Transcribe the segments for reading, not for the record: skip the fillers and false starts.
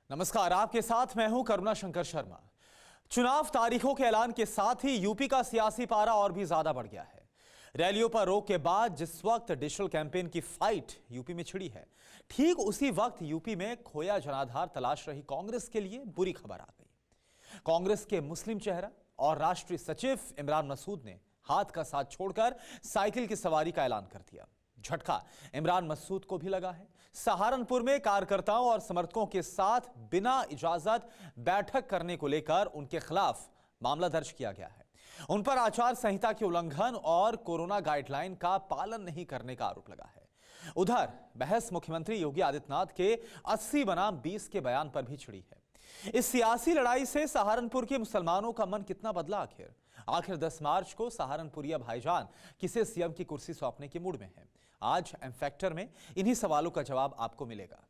नमस्कार, आपके साथ मैं हूं करुणा शंकर शर्मा। चुनाव तारीखों के ऐलान के साथ ही यूपी का सियासी पारा और भी ज्यादा बढ़ गया है। रैलियों पर रोक के बाद जिस वक्त डिजिटल कैंपेन की फाइट यूपी में छिड़ी है, ठीक उसी वक्त यूपी में खोया जनाधार तलाश रही कांग्रेस के लिए बुरी खबर आ गई। कांग्रेस के मुस्लिम चेहरा और राष्ट्रीय सचिव इमरान मसूद ने हाथ का साथ छोड़कर साइकिल की सवारी का ऐलान कर दिया। झटका इमरान मसूद को भी लगा है। सहारनपुर में कार्यकर्ताओं और समर्थकों के साथ बिना इजाजत बैठक करने को लेकर उनके खिलाफ मामला दर्ज किया गया है। उन पर आचार संहिता के उल्लंघन और कोरोना गाइडलाइन का पालन नहीं करने का आरोप लगा है। उधर बहस मुख्यमंत्री योगी आदित्यनाथ के 80 बनाम 20 के बयान पर भी छिड़ी है। इस सियासी लड़ाई से सहारनपुर के मुसलमानों का मन कितना बदला? आखिर 10 मार्च को सहारनपुरिया भाईजान किसे सीएम की कुर्सी सौंपने के मूड में है? आज एम फैक्टर में इन्हीं सवालों का जवाब आपको मिलेगा।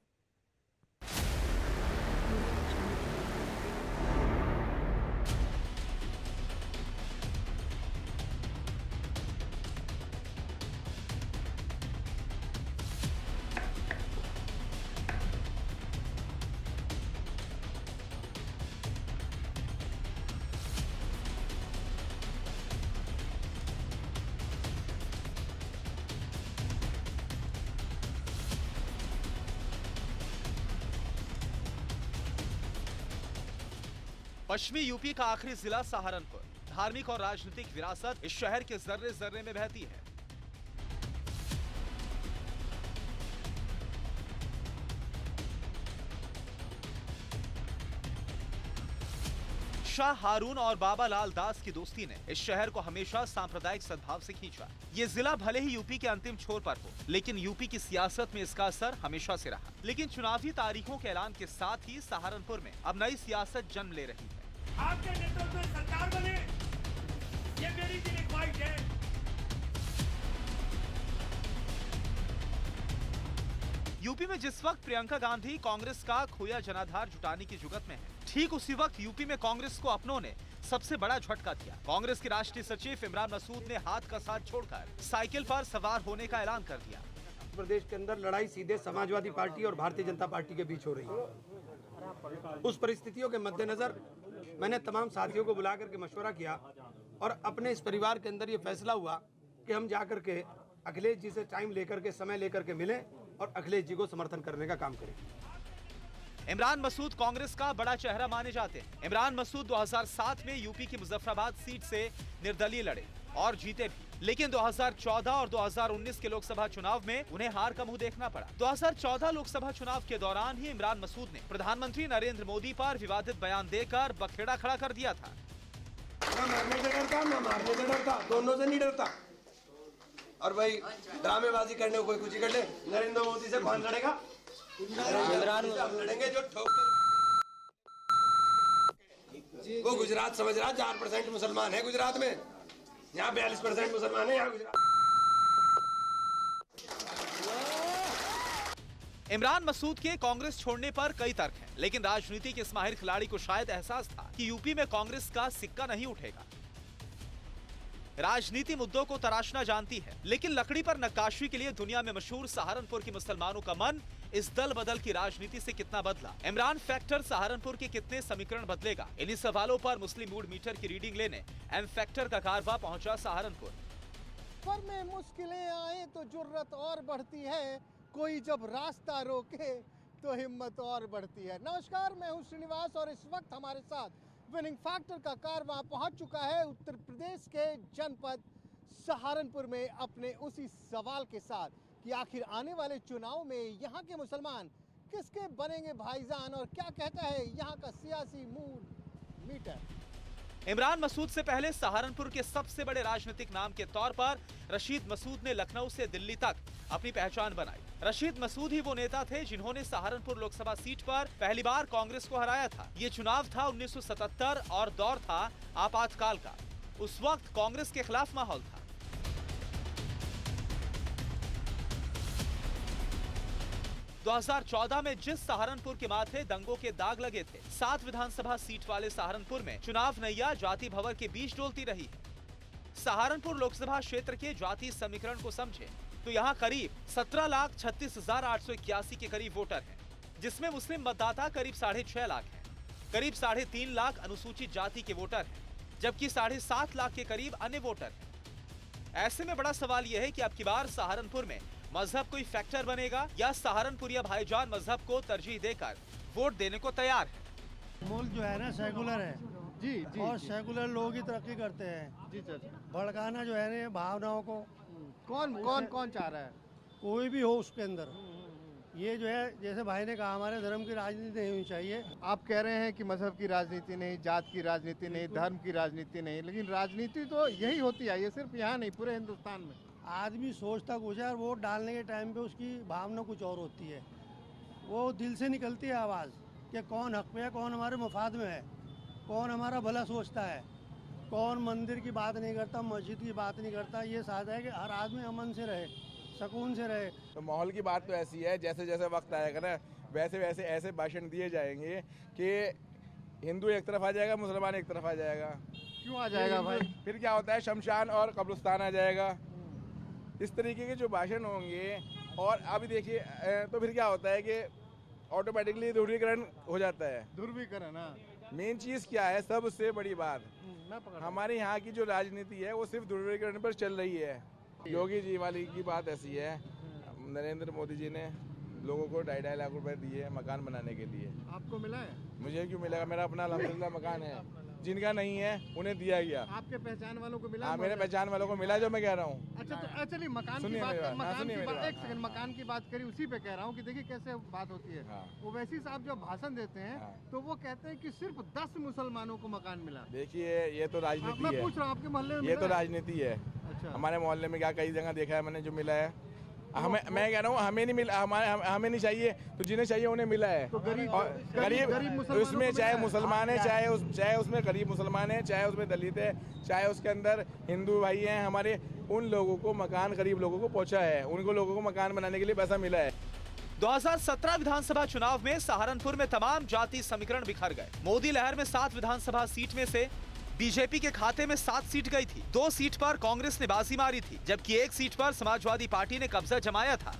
पश्चिमी यूपी का आखिरी जिला सहारनपुर। धार्मिक और राजनीतिक विरासत इस शहर के जर्रे जर्रे में बहती है। शाह हारून और बाबा लाल दास की दोस्ती ने इस शहर को हमेशा सांप्रदायिक सद्भाव से खींचा। ये जिला भले ही यूपी के अंतिम छोर पर हो, लेकिन यूपी की सियासत में इसका असर हमेशा से रहा। लेकिन चुनावी तारीखों के ऐलान के साथ ही सहारनपुर में अब नई सियासत जन्म ले रही है। आपके नेतृत्व में सरकार बने, ये मेरी दिल की ख्वाहिश है। यूपी में जिस वक्त प्रियंका गांधी कांग्रेस का खोया जनाधार जुटाने की जुगत में है, ठीक उसी वक्त यूपी में कांग्रेस को अपनों ने सबसे बड़ा झटका दिया। कांग्रेस के राष्ट्रीय सचिव इमरान मसूद ने हाथ का साथ छोड़कर साइकिल पर सवार होने का ऐलान कर दिया। प्रदेश के अंदर लड़ाई सीधे समाजवादी पार्टी और भारतीय जनता पार्टी के बीच हो रही है। उस परिस्थितियों के मद्देनजर मैंने तमाम साथियों को बुला करके मशवरा किया और अपने इस परिवार के अंदर ये फैसला हुआ कि हम जाकर के अखिलेश जी से टाइम लेकर के, समय लेकर के मिलें और अखिलेश जी को समर्थन करने का काम करें। इमरान मसूद कांग्रेस का बड़ा चेहरा माने जाते हैं। इमरान मसूद 2007 में यूपी की मुजफ्फराबाद सीट से निर्दलीय लड़े और जीते भी, लेकिन 2014 और 2019 के लोकसभा चुनाव में उन्हें हार का मुंह देखना पड़ा। 2014 लोकसभा चुनाव के दौरान ही इमरान मसूद ने प्रधानमंत्री नरेंद्र मोदी पर विवादित बयान देकर बखेड़ा खड़ा कर दिया था। ना मरने से डरता, ना मारने से डरता, दोनों से नहीं डरता। और भाई ड्रामेबाजी करने को कोई कुछ कर ले, नरेंद्र मोदी से कौन लड़ेगा? लड़ेंगे जो ठोक। वो गुजरात समझ रहा 4% मुसलमान है गुजरात में, यहाँ 42% मुसलमान है यहाँ गुजरात। इमरान मसूद के कांग्रेस छोड़ने पर कई तर्क हैं, लेकिन राजनीति के इस माहिर खिलाड़ी को शायद एहसास था कि यूपी में कांग्रेस का सिक्का नहीं उठेगा। राजनीति मुद्दों को तराशना जानती है, लेकिन लकड़ी पर नक्काशी के लिए दुनिया में मशहूर सहारनपुर के मुसलमानों का मन इस दल बदल की राजनीति से कितना बदला? इमरान फैक्टर सहारनपुर के कितने समीकरण बदलेगा? इन्हीं सवालों पर मुस्लिम मूड मीटर की रीडिंग लेने एम फैक्टर का कारवां पहुंचा सहारनपुर। पर में मुश्किलें आए तो जुर्रत और बढ़ती है, कोई जब रास्ता रोके तो हिम्मत और बढ़ती है। नमस्कार, मैं हूं श्रीनिवास और इस वक्त हमारे साथ विनिंग फैक्टर का कारवां पहुंच चुका है उत्तर प्रदेश के जनपद सहारनपुर में, अपने उसी सवाल के साथ कि आखिर आने वाले चुनाव में यहाँ के मुसलमान किसके बनेंगे भाईजान, और क्या कहता है यहाँ का सियासी मूड मीटर। इमरान मसूद से पहले सहारनपुर के सबसे बड़े राजनीतिक नाम के तौर पर रशीद मसूद ने लखनऊ से दिल्ली तक अपनी पहचान बनाई। रशीद मसूद ही वो नेता थे जिन्होंने सहारनपुर लोकसभा सीट पर पहली बार कांग्रेस को हराया था। ये चुनाव था 1977 और दौर था आपातकाल का। उस वक्त कांग्रेस के खिलाफ माहौल था। – 2014 में जिस सहारनपुर के माथे दंगों के दाग लगे थे, 7 विधानसभा सीट वाले सहारनपुर में चुनाव नैया जाति भंवर के बीच डोलती रही है। सहारनपुर लोकसभा क्षेत्र के जाति समीकरण को समझे तो यहाँ करीब 17,36,881 के करीब वोटर हैं। जिसमें मुस्लिम मतदाता करीब 6.5 लाख हैं। करीब 3.5 लाख अनुसूचित जाति के वोटर हैं, जबकि 7.5 लाख के करीब अन्य वोटर हैं। ऐसे में बड़ा सवाल यह है कि अब की बार सहारनपुर में मजहब कोई फैक्टर बनेगा या सहारनपुरिया भाईजान मजहब को तरजीह देकर वोट देने को तैयार है। मुल्क जो है ना सेकुलर है जी जी और जी, सेकुलर लोग ही तरक्की करते हैं। जी चाचा। भड़काना जो है ना भावनाओं को कौन कौन कौन चाह रहा है? कोई भी हो उसके अंदर, ये जो है जैसे भाई ने कहा हमारे धर्म की राजनीति नहीं होनी चाहिए। आप कह रहे हैं कि मजहब की राजनीति नहीं, जात की राजनीति नहीं, धर्म की राजनीति नहीं, लेकिन राजनीति तो यही होती है, ये सिर्फ यहाँ नहीं पूरे हिंदुस्तान में। आदमी सोचता कुछ है और वोट डालने के टाइम पे उसकी भावना कुछ और होती है। वो दिल से निकलती है आवाज़ कि कौन हक में है, कौन हमारे मुफाद में है, कौन हमारा भला सोचता है, कौन मंदिर की बात नहीं करता, मस्जिद की बात नहीं करता। ये साथ है कि हर आदमी अमन से रहे, सुकून से रहे। तो माहौल की बात तो ऐसी है, जैसे जैसे वक्त आएगा ना वैसे वैसे ऐसे भाषण दिए जाएंगे कि हिंदू एक तरफ आ जाएगा, मुसलमान एक तरफ आ जाएगा। क्यों आ जाएगा भाई? फिर क्या होता है, शमशान और कब्रिस्तान आ जाएगा। इस तरीके के जो भाषण होंगे, और अभी देखिए तो फिर क्या होता है कि ऑटोमेटिकली ध्रुवीकरण हो जाता है। ध्रुवीकरण, हाँ। मेन चीज़ क्या है, सबसे बड़ी बात मैं पकड़ हमारे यहाँ की जो राजनीति है वो सिर्फ ध्रुवीकरण पर चल रही है। योगी जी वाली की बात ऐसी है, नरेंद्र मोदी जी ने लोगों को 2.5 लाख रुपए दिए मकान बनाने के लिए। आपको मिला है? मुझे क्यों मिलेगा, मेरा अपना अल्हम्दुलिल्लाह मकान है। जिनका नहीं है उन्हें दिया गया। आपके पहचान वालों को मिला? हाँ, मेरे पहचान वालों को मिला, जो मैं कह रहा हूँ। अच्छा, तो चलिए मकान की सुनिए बात मेरी बात, मकान सुनिए की मेरी बात, बात। एक सेकंड, मकान की बात करी, उसी पे कह रहा हूँ कि देखिए कैसे बात होती है। हाँ। ओवैसी साहब जब भाषण देते हैं हाँ। तो वो कहते हैं कि सिर्फ 10 मुसलमानों को मकान मिला। देखिए ये तो मैं राजनीति पूछ रहा हूँ आपके मोहल्ले में है, ये मिला तो है? राजनीति है। अच्छा, हमारे मोहल्ले में क्या कई जगह देखा है मैंने जो मिला है। हमें, मैं कह रहा हूँ हमें नहीं मिला, हमें नहीं चाहिए, तो जिन्हें चाहिए उन्हें मिला है। तो गरीब गरीब उसमें चाहे मुसलमान है, चाहे उसमें गरीब मुसलमान है, चाहे उसमें दलित है, चाहे उसके अंदर हिंदू भाई हैं हमारे, उन लोगों को मकान गरीब लोगों को पहुंचा है, उनको लोगों को मकान बनाने के लिए पैसा मिला है। 2017 विधानसभा चुनाव में सहारनपुर में तमाम जाति समीकरण बिखर गए। मोदी लहर में 7 विधानसभा सीट में से बीजेपी के खाते में 7 सीट गई थी। 2 सीट पर कांग्रेस ने बाजी मारी थी, जबकि 1 सीट पर समाजवादी पार्टी ने कब्जा जमाया था।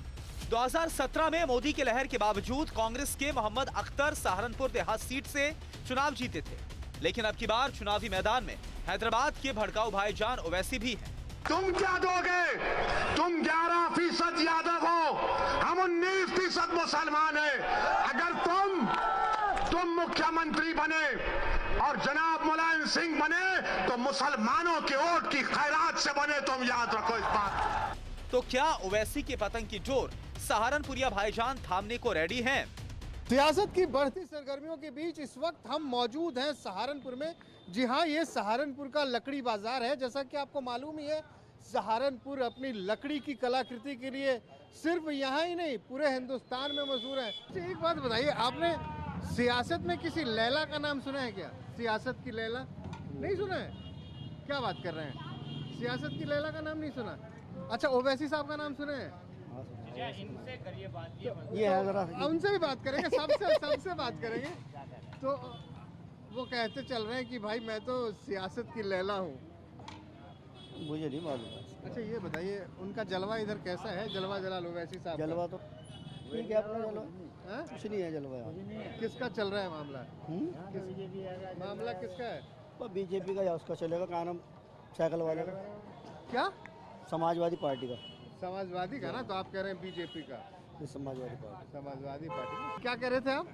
2017 में मोदी के लहर के बावजूद कांग्रेस के मोहम्मद अख्तर सहारनपुर देहात सीट से चुनाव जीते थे, लेकिन अब की बार चुनावी मैदान में हैदराबाद के भड़काऊ भाईजान ओवैसी भी हैं। तुम क्या दोगे? तुम 11% यादव हो, हम 19% मुसलमान हैं। अगर तुम मुख्यमंत्री बने और जनाब मुलायम सिंह बने तो मुसलमानों के वोट की खैरात से बने, तुम याद रखो इस बात। तो क्या ओवैसी के पतंग की डोर सहारनपुरिया भाईजान थामने को रेडी हैं? सियासत की बढ़ती सरगर्मियों के बीच इस वक्त हम मौजूद हैं सहारनपुर में। जी हाँ, ये सहारनपुर का लकड़ी बाजार है। जैसा कि आपको मालूम ही है, सहारनपुर अपनी लकड़ी की कलाकृति के लिए सिर्फ यहाँ ही नहीं पूरे हिंदुस्तान में मशहूर है। अच्छा, एक बात बताइए, आपने सियासत में किसी लैला का नाम सुना है क्या? सियासत की लैला नहीं सुना है? क्या बात कर रहे हैं, सियासत की लैला का नाम नहीं सुना? अच्छा, ओवैसी साहब का नाम सुने हैं? ये है जरा उनसे भी बात करेंगे, सबसे बात करेंगे। तो वो कहते चल रहे हैं कि भाई मैं तो सियासत की लैला हूँ। मुझे नहीं मालूम। अच्छा, ये बताइए उनका जलवा इधर कैसा है? जलवा जलाल ओवैसी साहब का? जलवा तो ठीक है, अपना जलवा हाँ? कुछ नहीं है जलवा यहाँ। किसका चल रहा है मामला? मामला किसका है? बीजेपी का या उसका चलेगा, क्या नाम, साइकिल वाले का, क्या समाजवादी पार्टी का। समाजवादी का ना? तो आप कह रहे हैं बीजेपी का? ये समाजवादी पार्टी। समाजवादी पार्टी। क्या कह रहे थे आप?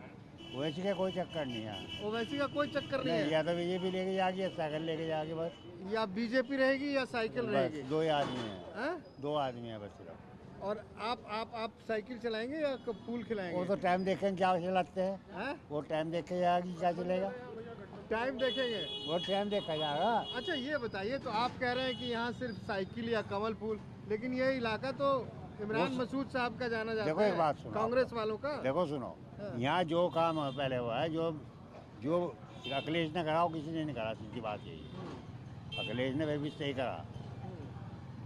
वैसे का कोई चक्कर नहीं है, ओवैसी का कोई चक्कर नहीं है? या तो बीजेपी लेके जाएगी या साइकिल लेके जाएगी, बस या बीजेपी रहेगी या साइकिल रहेगी? 2 आदमी हैं। हाँ? 2 आदमी हैं बस सिर्फ। और आप साइकिल चलाएंगे या फूल खिलाएंगे? वो तो टाइम देखेंगे क्या चलाते हैं, हाँ? वो टाइम देख के जाएगी क्या चलेगा, टाइम देखेंगे? वो टाइम देखा जाएगा। अच्छा, ये बताइए, तो आप कह रहे हैं कि यहाँ सिर्फ साइकिल या कमल फूल, लेकिन ये इलाका तो इमरान मसूद साहब का जाना जाता है। देखो एक बात सुनो, कांग्रेस वालों का। देखो सुनो, हाँ। यहाँ जो काम पहले हुआ है, जो अखिलेश ने करा वो किसी ने नहीं करा, सीधी बात यही है। अखिलेश ने भी सही करा,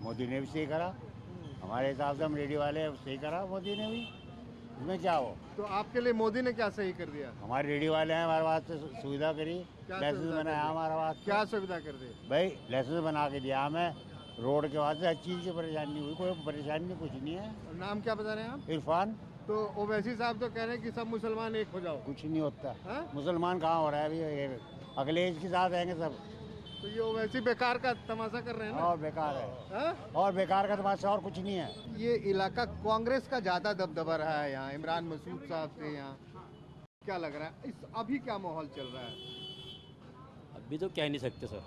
मोदी ने भी सही करा, हमारे हिसाब से हम रेडी वाले सही करा मोदी ने भी। इसमें क्या हो, तो आपके लिए मोदी ने क्या सही कर दिया? हमारे रेडी वाले हैं, हमारे वास्ते सुविधा करी, क्या लाइसेंस सुविधा बनाया करी? हमारे वास्ते। क्या सुविधा कर दी? भाई लाइसेंस बना के दिया हमें, रोड के वास्ते हर चीज़ की परेशानी नहीं हुई, कोई परेशानी नहीं, कुछ नहीं है। और नाम क्या बता रहे हैं आप? इरफान। तो ओवैसी साहब तो कह रहे हैं कि सब मुसलमान एक हो जाओ। कुछ नहीं होता। हाँ? मुसलमान कहाँ हो रहा है अभी, ये अखिलेश के साथ रहेंगे सब। तो ये ओवैसी बेकार का तमाशा कर रहे हैं ना? और बेकार है। हाँ? और बेकार का तमाशा, और कुछ नहीं है। ये इलाका कांग्रेस का ज्यादा दबदबा रहा है यहाँ, इमरान मसूद साहब से यहाँ। क्या लग रहा है इस अभी क्या माहौल चल रहा है? अभी तो कह नहीं सकते सर,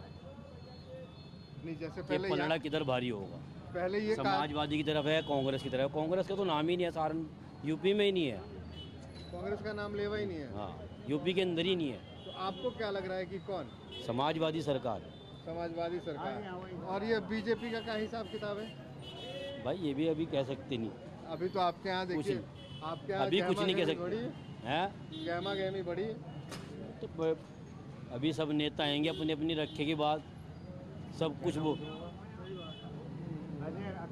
नहीं जैसे ये पहले पलड़ा किधर भारी होगा। पहले ये समाजवादी की तरफ है, कांग्रेस की तरफ। कांग्रेस का तो नाम ही नहीं है, सारण यूपी में ही नहीं है। कांग्रेस का नाम लेवा ही नहीं है। हाँ, यूपी के अंदर ही नहीं है। तो आपको क्या लग रहा है कि कौन? समाजवादी सरकार। समाजवादी सरकार। और ये बीजेपी का क्या हिसाब किताब है? भाई ये भी अभी कह सकते नहीं। अभी तो आपके यहाँ देखिए, आपके यहाँ अभी कुछ नहीं कह गहमा-गहमी सकते बढ़ी हैं। है, गहमा-गहमी बढ़ी है। तो अभी सब नेता आएंगे अपनी अपनी रखे के बाद, सब कुछ वो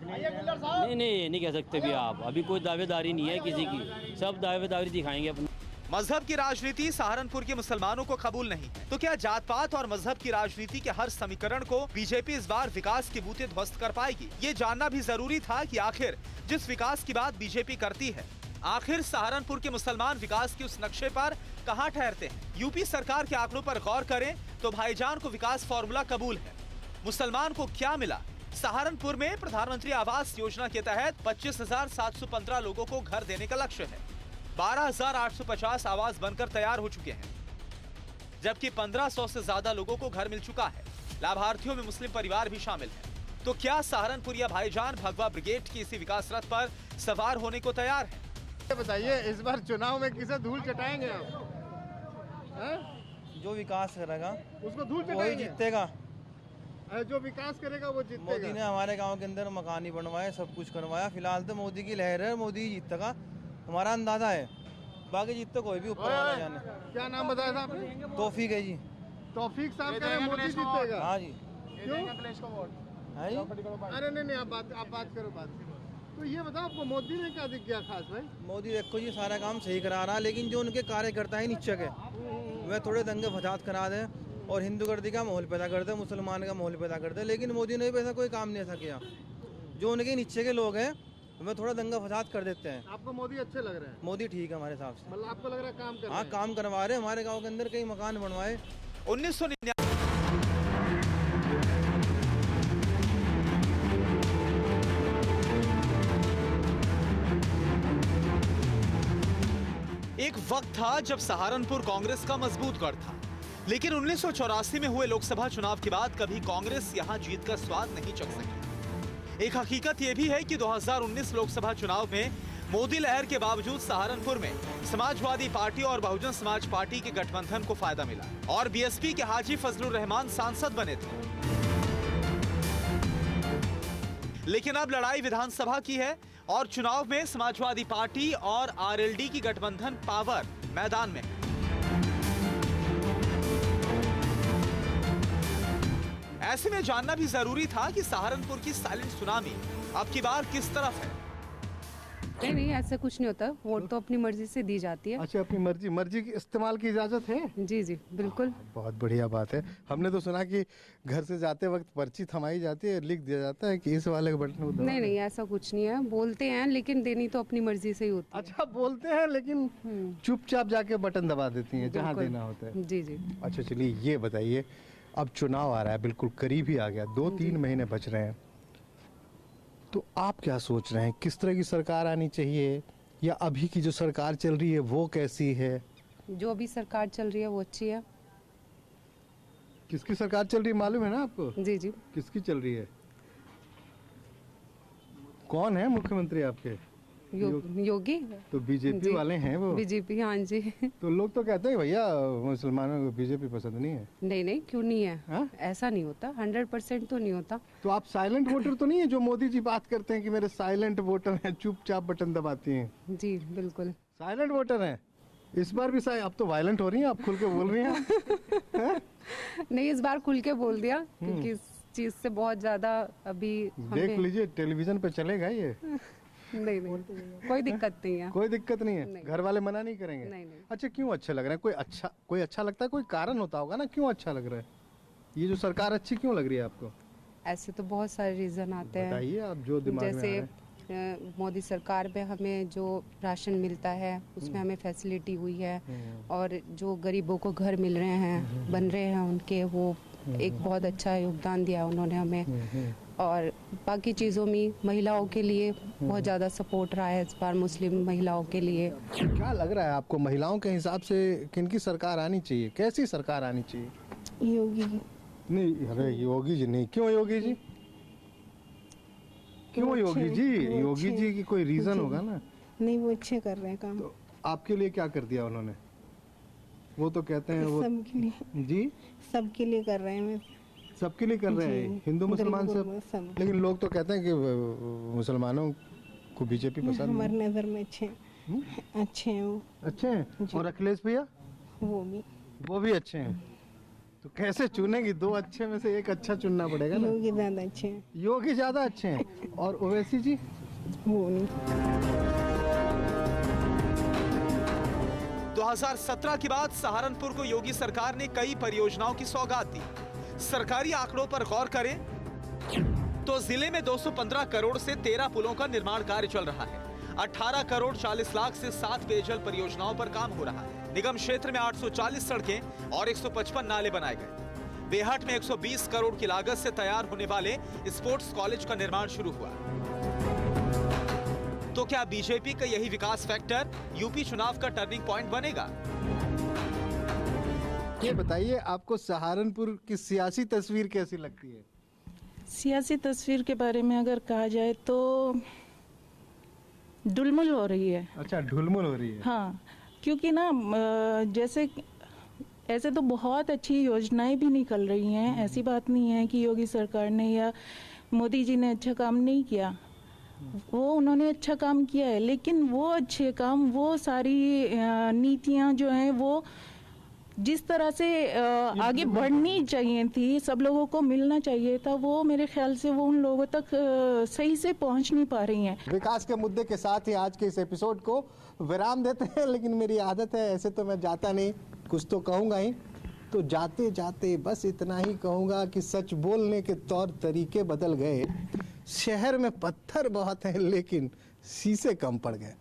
नहीं कह सकते भी आप। अभी कोई दावेदारी नहीं है किसी की, सब दावेदारी दिखाएंगे अपनी। मजहब की राजनीति सहारनपुर के मुसलमानों को कबूल नहीं है, तो क्या जात पात और मजहब की राजनीति के हर समीकरण को बीजेपी इस बार विकास के बूते ध्वस्त कर पाएगी? ये जानना भी जरूरी था कि आखिर जिस विकास की बात बीजेपी करती है, आखिर सहारनपुर के मुसलमान विकास के उस नक्शे पर कहां ठहरते हैं? यूपी सरकार के आंकड़ों पर गौर करें तो भाईजान को विकास फॉर्मूला कबूल है। मुसलमान को क्या मिला? सहारनपुर में प्रधानमंत्री आवास योजना के तहत 25,715 लोगों को घर देने का लक्ष्य है। 12,850 आवास बनकर तैयार हो चुके हैं, जबकि 1,500 से ज्यादा लोगों को घर मिल चुका है। लाभार्थियों में मुस्लिम परिवार भी शामिल हैं। तो क्या सहारनपुरिया भाईजान भगवा ब्रिगेड की इसी विकास रथ पर सवार होने को तैयार है? बताइए इस बार चुनाव में किसे धूल चटाएंगे आप? हैं? जो विकास करेगा उसको धूल वही चटाएंगे? जीतेगा। जो विकास करेगा वो जीतेगा। मोदी ने हमारे गांव के अंदर मकान ही बनवाए, सब कुछ करवाया। फिलहाल तो मोदी की लहर है, मोदी ही जीतेगा, हमारा अंदाजा है। बाकी जीतते कोई भी ऊपर वाला जाने। क्या नाम बताया था आपने? तौफीक है जी। तौफीक साहब कह रहे हैं मोदी जीतेगा। हाँ जी। क्यों? है जी? अरे नहीं आप बात करो। तो ये बताओ आपको मोदी ने क्या दिख गया खास भाई? मोदी देखो जी सारा काम सही करा रहा, लेकिन जो उनके कार्यकर्ता है नीचे के, वह थोड़े दंगे फसाद करा दे और हिंदूगर्दी का माहौल पैदा कर दे, मुसलमान का माहौल पैदा कर दे। लेकिन मोदी ने भी ऐसा कोई काम नहीं ऐसा किया। जो उनके नीचे के लोग हैं वह थोड़ा दंगा फसाद कर देते हैं। आपको मोदी अच्छे लग रहे हैं? मोदी ठीक है हमारे हिसाब से। मतलब आपको लग रहा है काम कर रहे हाँ, हैं? काम करवा रहे हैं। हमारे गाँव के अंदर कई मकान बनवाए। 1999 एक वक्त था जब सहारनपुर कांग्रेस का मजबूत गढ़ था, लेकिन 1984 में हुए लोकसभा चुनाव के बाद कभी कांग्रेस यहां जीत का स्वाद नहीं चख सकी। एक हकीकत यह भी है कि 2019 लोकसभा चुनाव में मोदी लहर के बावजूद सहारनपुर में समाजवादी पार्टी और बहुजन समाज पार्टी के गठबंधन को फायदा मिला और बीएसपी के हाजी फजलुर रहमान सांसद बने थे। लेकिन अब लड़ाई विधानसभा की है और चुनाव में समाजवादी पार्टी और आरएलडी की गठबंधन पावर मैदान में है। ऐसे में जानना भी जरूरी था कि सहारनपुर की साइलेंट सुनामी अब की बार किस तरफ है। नहीं ऐसा कुछ नहीं होता, वोट तो अपनी मर्जी से दी जाती है। अच्छा, अपनी मर्जी की इस्तेमाल की इजाजत है? जी बिल्कुल। बहुत बढ़िया बात है। हमने तो सुना कि घर से जाते वक्त पर्ची थमाई जाती है, लिख दिया जाता है कि इस वाले का बटन दबाओ। नहीं ऐसा कुछ नहीं है, बोलते हैं लेकिन देनी तो अपनी मर्जी से ही होती है। अच्छा, बोलते हैं लेकिन चुपचाप जाके बटन दबा देती हैं जहाँ देना होता है। जी। अच्छा चलिए ये बताइए, अब चुनाव आ रहा है, बिल्कुल करीब ही आ गया, 2-3 महीने बच रहे हैं, तो आप क्या सोच रहे हैं? किस तरह की सरकार आनी चाहिए, या अभी की जो सरकार चल रही है वो कैसी है? जो अभी सरकार चल रही है वो अच्छी है। किसकी सरकार चल रही है मालूम है ना आपको? जी किसकी चल रही है? कौन है मुख्यमंत्री आपके? योगी। तो बीजेपी वाले हैं वो? बीजेपी, हाँ जी। तो लोग तो कहते हैं भैया मुसलमानों को बीजेपी पसंद नहीं है। नहीं क्यों नहीं है? हा? ऐसा नहीं होता, 100% तो नहीं होता। तो आप साइलेंट वोटर तो नहीं है जो मोदी जी बात करते हैं कि मेरे साइलेंट वोटर हैं, चुपचाप बटन दबाती हैं? जी बिल्कुल साइलेंट वोटर हैं। इस बार भी अब तो वायलेंट हो रही हैं, आप खुल के बोल रही हैं। नहीं, इस बार खुल के बोल दिया क्योंकि इस चीज से बहुत ज्यादा अभी देख लीजिए टेलीविजन पे चलेगा ये। नहीं कोई दिक्कत नहीं है। कोई दिक्कत नहीं है? घर वाले मना नहीं करेंगे? नहीं। अच्छा, क्यों अच्छा लग रहा है? कोई अच्छा लगता है? कोई कारण होता होगा ना, क्यों अच्छा लग रहा है? ये जो सरकार अच्छी क्यों लग रही है आपको? ऐसे तो बहुत सारे रीजन आते हैं। बताइए आप जो दिमाग में आ रहे हैं। मोदी सरकार में हमें जो राशन मिलता है उसमें हमें फैसिलिटी हुई है, और जो गरीबों को घर मिल रहे हैं, बन रहे हैं उनके, वो एक बहुत अच्छा योगदान दिया उन्होंने हमें। और बाकी चीज़ों में महिलाओं के लिए बहुत ज़्यादा सपोर्ट रहा है इस बार, मुस्लिम महिलाओं के लिए। क्या लग रहा है आपको, महिलाओं के हिसाब से किनकी सरकार आनी चाहिए, कैसी सरकार आनी चाहिए? योगी नहीं, अरे योगी जी नहीं, क्यों योगी जी, क्यों योगी जी? योगी जी की कोई रीजन होगा ना। नहीं, वो अच्छे कर रहे हैं काम। तो आपके लिए क्या कर दिया उन्होंने? वो तो कहते हैं वो सबके लिए, जी सबके लिए कर रहे हैं, सबके लिए कर रहे हैं, हिंदू मुसलमान सब। लेकिन लोग तो कहते हैं कि मुसलमानों को बीजेपी पसंद नहीं। हमारी नज़र में अच्छे हैं वो। अच्छे हैं। और अखिलेश भैया वो भी अच्छे हैं। तो कैसे चुनेंगी? दो अच्छे में से एक अच्छा चुनना पड़ेगा ना। योगी ज़्यादा अच्छे हैं। योगी ज्यादा अच्छे हैं। और ओवैसी जी? वो नहीं। 2017 के बाद सहारनपुर को योगी सरकार ने कई परियोजनाओं की सौगात दी। सरकारी आंकड़ों पर गौर करें तो जिले में 215 करोड़ से 13 पुलों का निर्माण कार्य चल रहा है। 18 करोड़ 40 लाख से 7 पेयजल परियोजनाओं पर काम हो रहा है। निगम क्षेत्र में 840 सड़कें और 155 नाले बनाए गए। बेहट में 120 करोड़ की लागत से तैयार होने वाले स्पोर्ट्स कॉलेज का निर्माण शुरू हुआ। तो क्या बीजेपी का यही विकास फैक्टर यूपी चुनाव का टर्निंग पॉइंट बनेगा? ये बताइए, आपको सहारनपुर की सियासी तस्वीर कैसी लगती है? सियासी तस्वीर के बारे में अगर कहा जाए तो ढुलमुल हो रही है। अच्छा, ढुलमुल हो रही है। हाँ, क्योंकि ना जैसे ऐसे तो बहुत अच्छी योजनाएं भी निकल रही हैं। ऐसी बात नहीं है कि योगी सरकार ने या मोदी जी ने अच्छा काम नहीं किया, वो उन्होंने अच्छा काम किया है, लेकिन वो अच्छे काम, वो सारी नीतियां जो हैं वो जिस तरह से आगे बढ़नी चाहिए थी, सब लोगों को मिलना चाहिए था, वो मेरे ख्याल से वो उन लोगों तक सही से पहुंच नहीं पा रही हैं। विकास के मुद्दे के साथ ही आज के इस एपिसोड को विराम देते हैं, लेकिन मेरी आदत है, ऐसे तो मैं जाता नहीं, कुछ तो कहूँगा ही। तो जाते जाते बस इतना ही कहूँगा कि सच बोलने के तौर तरीके बदल गए। शहर में पत्थर बहुत हैं लेकिन शीशे कम पड़ गए।